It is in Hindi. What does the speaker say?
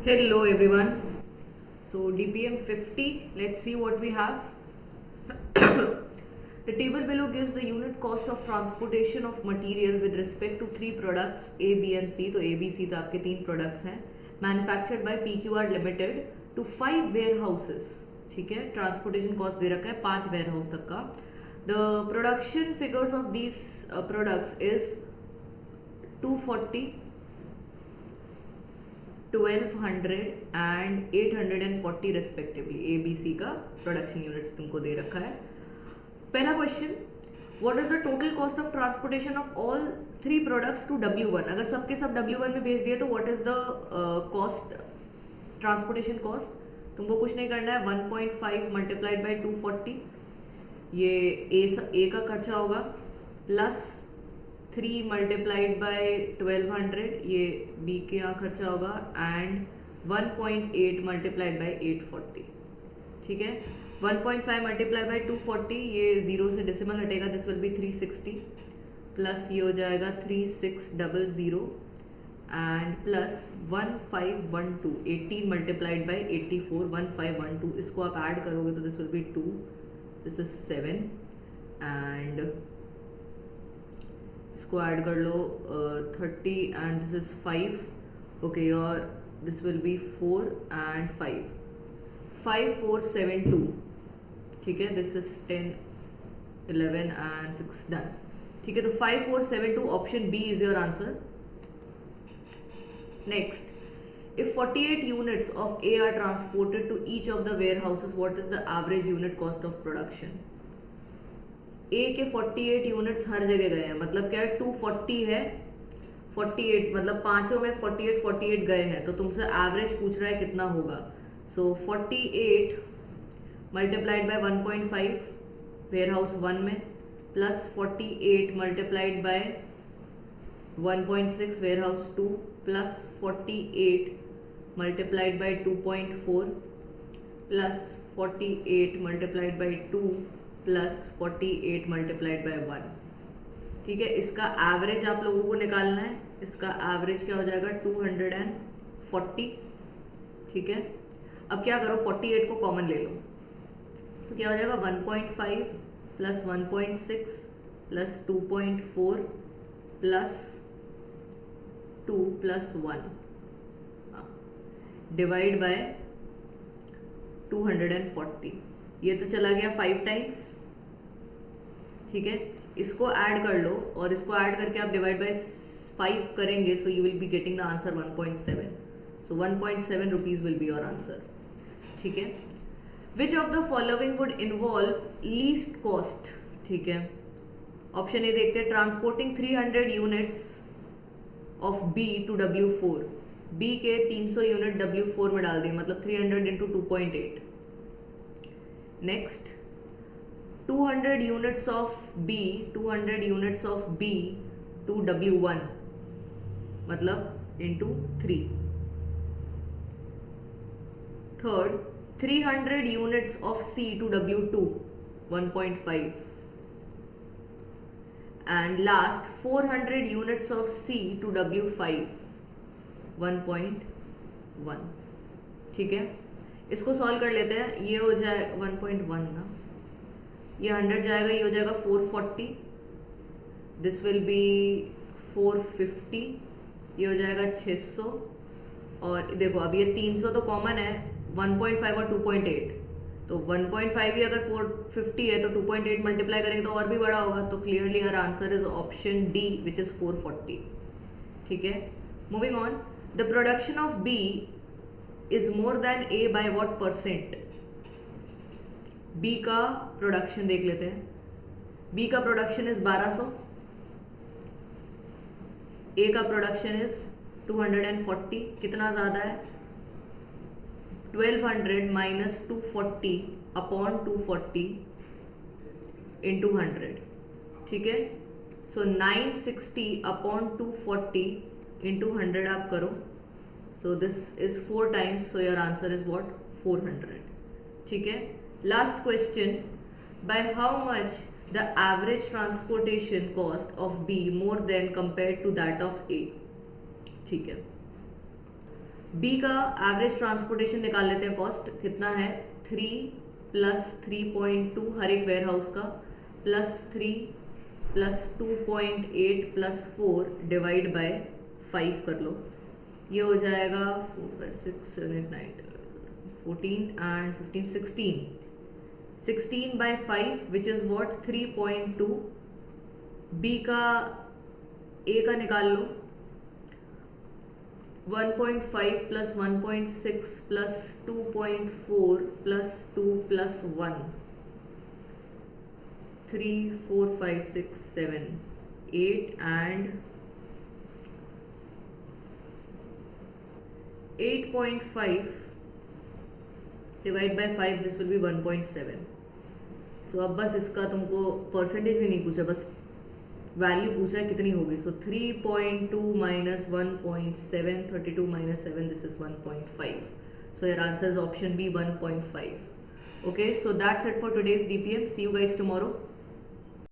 Hello everyone. So DPM 50, let's see what we have. The table below gives the unit cost of transportation of material with respect to three products A, B and C. तो A, B, C तो आपके तीन products हैं. Manufactured by PQR Limited to 5 warehouses. ठीक है, transportation cost दे रखा है 5 warehouse तक का. The production figures of these products is 240, 1200 and 840 respectively. A B C का प्रोडक्शन यूनिट्स तुमको दे रखा है. पहला question, what is the total cost of transportation of all three products to W1. अगर सबके सब W1 में भेज दिए तो what is the cost, transportation cost. तुमको कुछ नहीं करना है, 1.5 मल्टीप्लाइड बाई 240 ये ए का खर्चा होगा, प्लस 3 मल्टीप्लाइड बाय 1200 ये बी के यहाँ खर्चा होगा, एंड 1.8 मल्टीप्लाइड बाय 840. ठीक है, 1.5 मल्टीप्लाई बाय 240 ये 0 से डेसिमल हटेगा, दिस विल बी 360, प्लस ये हो जाएगा 3600 एंड प्लस 1512. 18 multiplied by 84 1512. इसको आप ऐड करोगे तो this will B 2, this is 7 and इसको ऐड कर लो 30 एंड दिस इज 5. ओके, और दिस विल बी 4 एंड 5, 5472. ठीक है, दिस इज 10 11 एंड 6 डन. ठीक है, तो 5472 option B is your answer. Next, if 48 units of A are transported to each of the warehouses, what is the average unit cost of production? A के 48 यूनिट्स हर जगह गए हैं, मतलब क्या है, 240 है, 48 मतलब पांचों में 48 गए हैं, तो तुमसे एवरेज पूछ रहा है कितना होगा. So 48 multiplied by 1.5 warehouse 1 में, plus 48 multiplied by 1.6 warehouse 2, plus 48 multiplied by 2.4, plus 48 multiplied by 2, plus 48 multiplied by 1. ठीक है, इसका एवरेज आप लोगों को निकालना है. इसका एवरेज क्या हो जाएगा, 240. ठीक है, अब क्या करो, 48 को कॉमन ले लो तो क्या हो जाएगा, 1.5 प्लस 1.6 प्लस 2.4 प्लस 2 प्लस 1 डिवाइड बाय 240. ये तो चला गया 5 टाइम्स. ठीक है, इसको ऐड कर लो और इसको ऐड करके आप डिवाइड बाय 5 करेंगे, so you will be getting the answer 1.7. So 1.7 rupees will be your answer. ठीक है, which of the following would involve least cost. ठीक है, ऑप्शन ए देखते हैं, transporting 300 units of B to W4. B के 300 यूनिट W4 में डाल दिए, मतलब 300 into 2.8. Next, 200 units of B to W1, मतलब into 3. Third, 300 units of C to W2 1.5. And last 400 units of C to W5 1.1. ठीक है, इसको सॉल्व कर लेते हैं. ये हो जाए 1.1 ना, ये 100 जाएगा, ये हो जाएगा 440, दिस विल बी 450, ये हो जाएगा 600. और देखो अब ये 300 तो कॉमन है, 1.5 और 2.8, तो 1.5 ही अगर 450 है तो 2.8 मल्टीप्लाई करेंगे तो और भी बड़ा होगा. तो clearly her answer is option D which is 440. ठीक है, moving on, the production of B is more than A by what percent. B का प्रोडक्शन देख लेते हैं. बी का प्रोडक्शन इज 1200, ए का प्रोडक्शन इज 240. कितना ज्यादा है, 1200 माइनस 240 अपॉन 240 इंटू 100. ठीक है, सो 960 अपॉन 240 इंटू 100 आप करो, so this is 4 times, so your answer is what, 400. ठीक है, last question, by how much the average transportation cost of B more than compared to that of A. ठीक है, बी का एवरेज ट्रांसपोर्टेशन निकाल लेते हैं, कॉस्ट कितना है 3 प्लस 3.2 हर एक वेयर हाउस का, plus 3 plus 2.8 plus 4 divide by 5 कर लो, ये हो जाएगा 4 5 6 7 8 9 14 and 15 16 by 5 which is what 3.2। B का ए का निकाल लो 1.5 प्लस 1.6 प्लस 2.4 प्लस 2 प्लस 1 3 4 5 6 7 8 and 8.5 divide by 5 this will be 1.7। So अब बस इसका तुमको परसेंटेज भी नहीं पूछा, बस वैल्यू पूछ रहा है कितनी होगी। So 3.2 minus 1.7 32 minus 7 this is 1.5। So your answer is option B 1.5। Okay, so that's it for today's DPM। See you guys tomorrow.